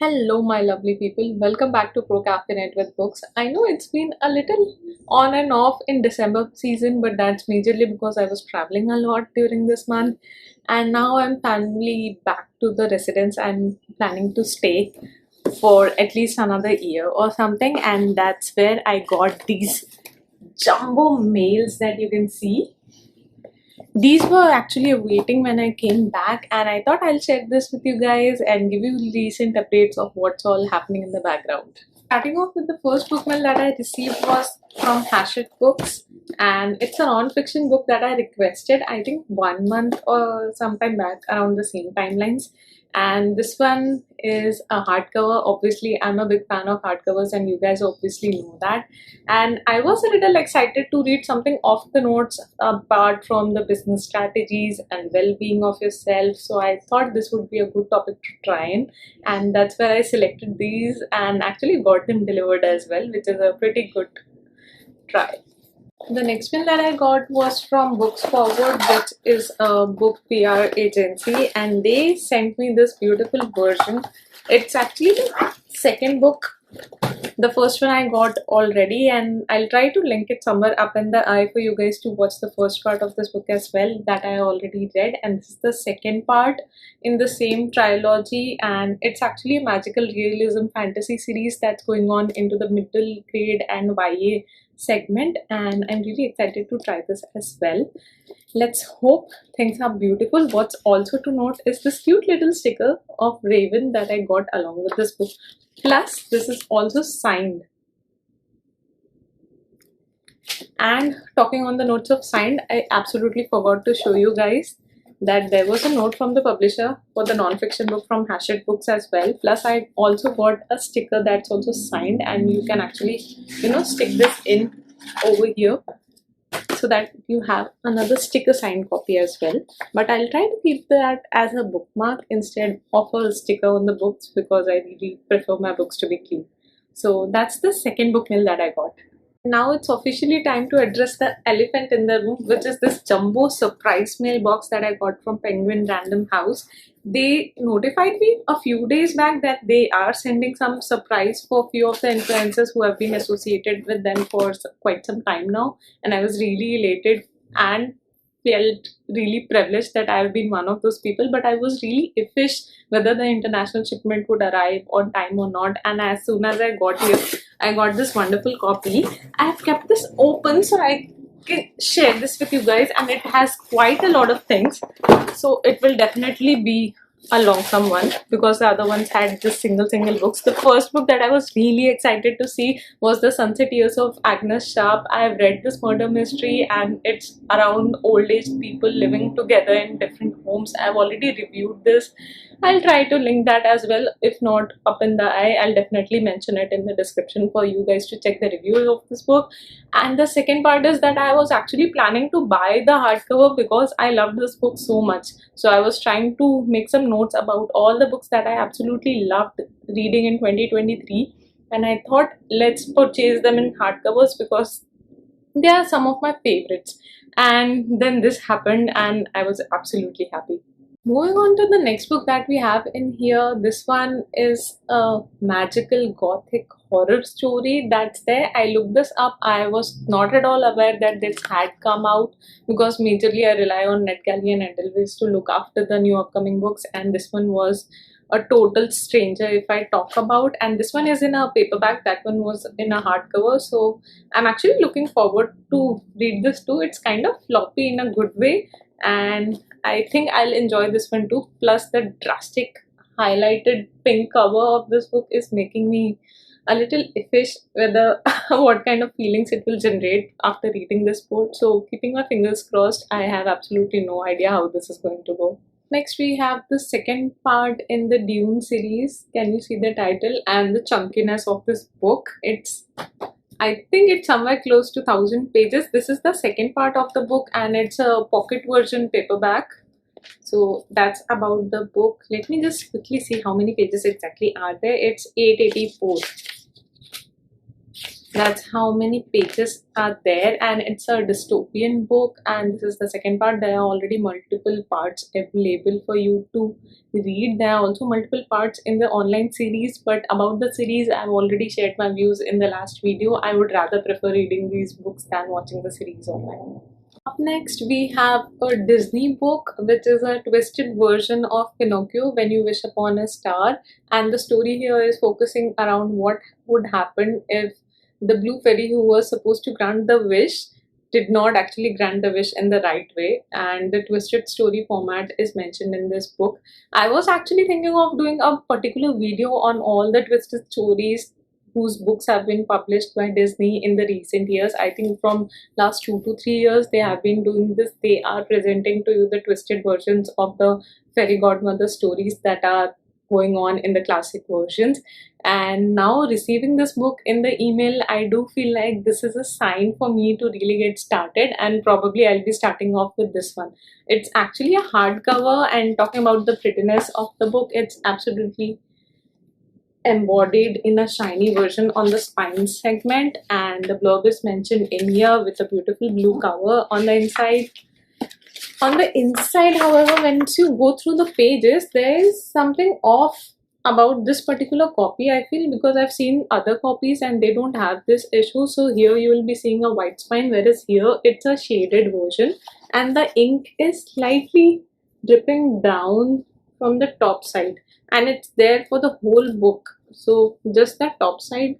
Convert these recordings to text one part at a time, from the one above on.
Hello, my lovely people. Welcome back to Procrastinate with Books. I know it's been a little on and off in December season, but that's majorly because I was traveling a lot during this month, and now I'm finally back to the residence. I'm planning to stay for at least another year or something, and that's where I got these jumbo mails that you can see. These were actually awaiting when I came back, and I thought I'll share this with you guys and give you recent updates of what's all happening in the background. Starting off with the first book mail that I received was from Hachette Books, and it's a non-fiction book that I requested, I think 1 month or sometime back around the same timelines. And this one is a hardcover. Obviously, I'm a big fan of hardcovers, and you guys obviously know that. And I was a little excited to read something off the notes apart from the business strategies and well-being of yourself. So I thought this would be a good topic to try in, and that's where I selected these and actually got them delivered as well, which is a pretty good try. The next one that I got was from Books Forward, which is a book PR agency, and they sent me this beautiful version. It's actually the second book. The first one I got already, and I'll try to link it somewhere up in the eye for you guys to watch the first part of this book as well that I already read. And this is the second part in the same trilogy, and it's actually a magical realism fantasy series that's going on into the middle grade and YA segment, and I'm really excited to try this as well. Let's hope things are beautiful. What's also to note is this cute little sticker of Raven that I got along with this book. Plus, this is also signed. And talking on the notes of signed, I absolutely forgot to show you guys that there was a note from the publisher for the non-fiction book from Hachette Books as well. Plus, I also got a sticker that's also signed, and you can actually, stick this in over here so that you have another sticker signed copy as well. But I'll try to keep that as a bookmark instead of a sticker on the books because I really prefer my books to be clean. So that's the second book mail that I got. Now it's officially time to address the elephant in the room, which is this jumbo surprise mailbox that I got from Penguin Random House. They notified me a few days back that they are sending some surprise for a few of the influencers who have been associated with them for quite some time now, and I was really elated and felt really privileged that I've been one of those people, but I was really iffish whether the international shipment would arrive on time or not. And as soon as I got here, I got this wonderful copy. I have kept this open so I can share this with you guys, and it has quite a lot of things, so it will definitely be a long-term one because the other ones had just single books. The first book that I was really excited to see was The Sunset Years of Agnes Sharp. I have read this murder mystery, and it's around old age people living together in different homes. I've already reviewed this. I'll try to link that as well. If not up in the eye, I'll definitely mention it in the description for you guys to check the reviews of this book. And the second part is that I was actually planning to buy the hardcover because I loved this book so much. So I was trying to make some notes about all the books that I absolutely loved reading in 2023. And I thought, let's purchase them in hardcovers because they are some of my favorites. And then this happened, and I was absolutely happy. Moving on to the next book that we have in here, this one is a magical gothic horror story that's there. I looked this up. I was not at all aware that this had come out because majorly I rely on NetGalley and Edelweiss to look after the new upcoming books, and this one was a total stranger if I talk about. And this one is in a paperback, that one was in a hardcover, so I'm actually looking forward to read this too. It's kind of floppy in a good way, and I think I'll enjoy this one too. Plus, the drastic highlighted pink cover of this book is making me a little iffish whether what kind of feelings it will generate after reading this book. So, keeping my fingers crossed, I have absolutely no idea how this is going to go. Next, we have the second part in the Dune series. Can you see the title and the chunkiness of this book? I think it's somewhere close to 1,000 pages. This is the second part of the book, and it's a pocket version paperback. So that's about the book. Let me just quickly see how many pages exactly are there. It's 884. That's how many pages are there, and it's a dystopian book. And this is the second part. There are already multiple parts available for you to read. There are also multiple parts in the online series, but about the series I've already shared my views in the last video. I would rather prefer reading these books than watching the series online. Up next, we have a Disney book, which is a twisted version of Pinocchio, When You Wish Upon a Star. And the story here is focusing around what would happen if the blue fairy who was supposed to grant the wish did not actually grant the wish in the right way. And the twisted story format is mentioned in this book. I was actually thinking of doing a particular video on all the twisted stories whose books have been published by Disney in the recent years. I think from last 2 to 3 years they have been doing this. They are presenting to you the twisted versions of the fairy godmother stories that are going on in the classic versions. And now receiving this book in the email, I do feel like this is a sign for me to really get started, and probably I'll be starting off with this one. It's actually a hardcover, and talking about the prettiness of the book, it's absolutely embodied in a shiny version on the spine segment, and the blurb is mentioned in here with a beautiful blue cover on the inside. On the inside, however, once you go through the pages, there is something off about this particular copy, I feel, because I've seen other copies and they don't have this issue. So here you will be seeing a white spine, whereas here it's a shaded version, and the ink is slightly dripping down from the top side, and it's there for the whole book. So just that top side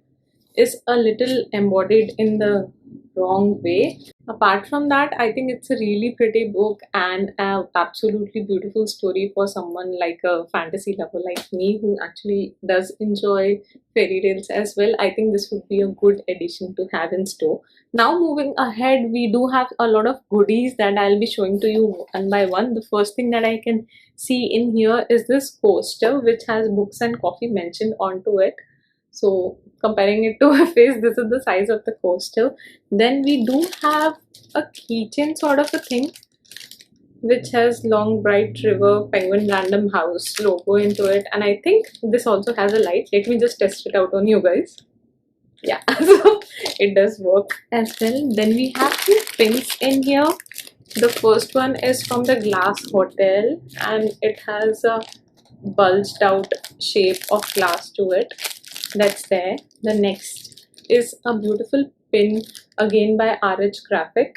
is a little embodied in the wrong way. Apart from that, I think it's a really pretty book and an absolutely beautiful story for someone like a fantasy lover like me who actually does enjoy fairy tales as well. I think this would be a good addition to have in store. Now moving ahead, we do have a lot of goodies that I'll be showing to you one by one. The first thing that I can see in here is this coaster which has books and coffee mentioned onto it. So comparing it to a face, this is the size of the coaster. Then we do have a keychain sort of a thing which has Long Bright River Penguin Random House logo into it, and I think this also has a light. Let me just test it out on you guys. Yeah, so it does work as well. Then we have two pins in here. The first one is from the Glass Hotel, and it has a bulged out shape of glass to it. That's there. The next is a beautiful pin again by RH Graphic,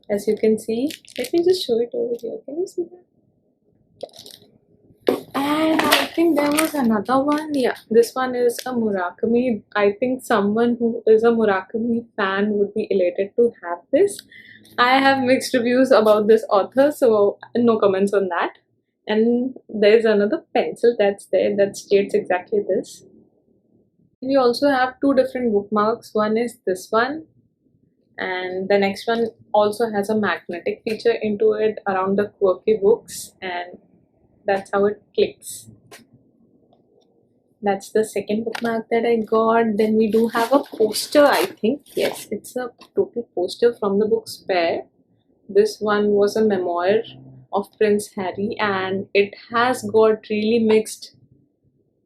as you can see. Let me just show it over here. Can you see that? And I think there was another one. Yeah, this one is a Murakami. I think someone who is a Murakami fan would be elated to have this. I have mixed reviews about this author, so no comments on that. And there's another pencil that's there that states exactly this. We also have two different bookmarks. One is this one, and the next one also has a magnetic feature into it around the quirky books, and that's how it clicks. That's the second bookmark that I got. Then we do have a poster, I think. Yes, it's a total poster from the book Spare. This one was a memoir of Prince Harry, and it has got really mixed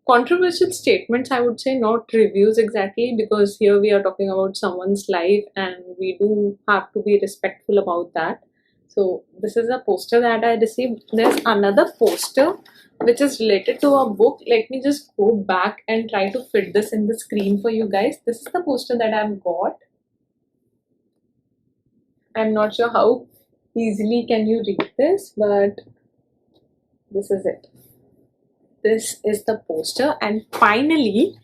controversial statements, I would say, not reviews exactly, because here we are talking about someone's life and we do have to be respectful about that. So this is a poster that I received. There's another poster which is related to a book. Let me just go back and try to fit this in the screen for you guys. This is the poster that I've got. I'm not sure how easily can you read this, but this is it. This is the poster, and finally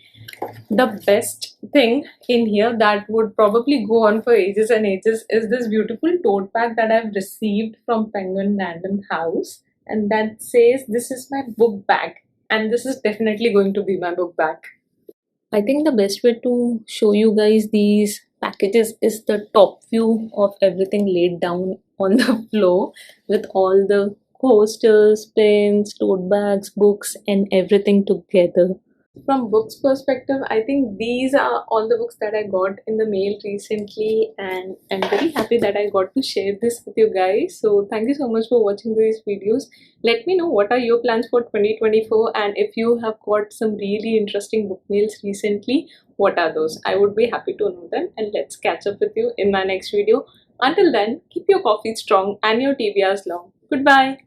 the best thing in here that would probably go on for ages and ages is this beautiful tote bag that I've received from Penguin Random House, and that says this is my book bag, and this is definitely going to be my book bag. I think the best way to show you guys these packages is the top view of everything laid down on the floor with all the coasters, pens, tote bags, books, and everything together. From books perspective, I think these are all the books that I got in the mail recently, and I'm very happy that I got to share this with you guys. So thank you so much for watching these videos. Let me know what are your plans for 2024, and if you have got some really interesting book mails recently, what are those? I would be happy to know them, and let's catch up with you in my next video. Until then, keep your coffee strong and your TBRs long. Goodbye.